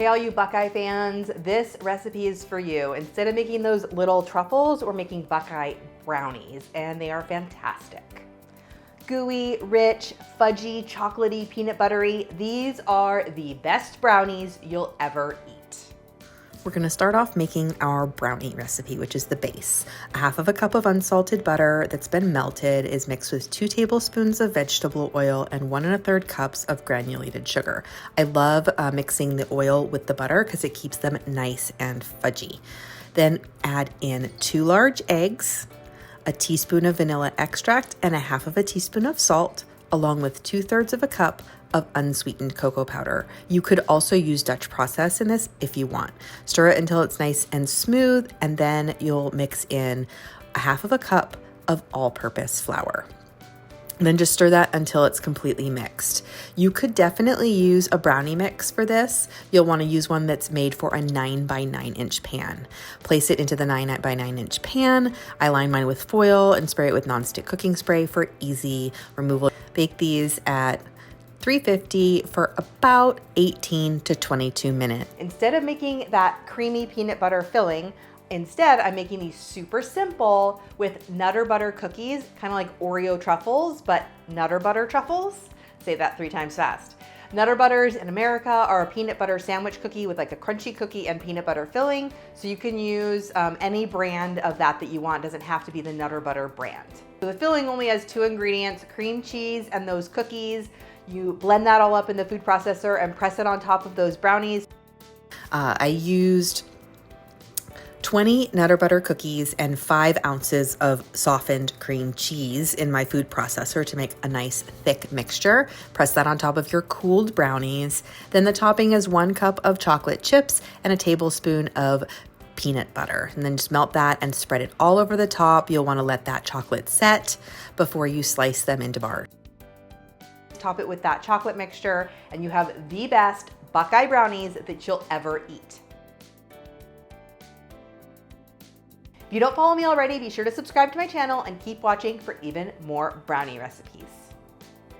Hey all you Buckeye fans, this recipe is for you. Instead of making those little truffles, we're making Buckeye Brownies, and they are fantastic. Gooey, rich, fudgy, chocolatey, peanut buttery, these are the best brownies you'll ever eat. We're gonna start off making our brownie recipe, which is the base. 1/2 cup of unsalted butter that's been melted is mixed with 2 tablespoons of vegetable oil and 1 1/3 cups of granulated sugar. I love mixing the oil with the butter because it keeps them nice and fudgy. Then add in 2 large eggs, a teaspoon of vanilla extract, and 1/2 teaspoon of salt, along with 2/3 cup of unsweetened cocoa powder. You could also use Dutch process in this if you want. Stir it until it's nice and smooth, and then you'll mix in 1/2 cup of all-purpose flour. And then just stir that until it's completely mixed. You could definitely use a brownie mix for this. You'll want to use one that's made for a 9 by 9 inch pan. Place it into the 9 by 9 inch pan. I line mine with foil and spray it with nonstick cooking spray for easy removal. Bake these at 350 for about 18 to 22 minutes. Instead of making that creamy peanut butter filling, instead I'm making these super simple with Nutter Butter cookies, kind of like Oreo truffles, but Nutter Butter truffles. Say that 3 times fast. Nutter Butters in America are a peanut butter sandwich cookie with like a crunchy cookie and peanut butter filling. So you can use any brand of that you want. It doesn't have to be the Nutter Butter brand. So the filling only has 2 ingredients, cream cheese and those cookies. You blend that all up in the food processor and press it on top of those brownies. I used 20 Nutter Butter cookies and 5 ounces of softened cream cheese in my food processor to make a nice thick mixture. Press that on top of your cooled brownies. Then the topping is 1 cup of chocolate chips and a tablespoon of peanut butter. And then just melt that and spread it all over the top. You'll want to let that chocolate set before you slice them into bars. Top it with that chocolate mixture and you have the best Buckeye brownies that you'll ever eat. If you don't follow me already, be sure to subscribe to my channel and keep watching for even more brownie recipes.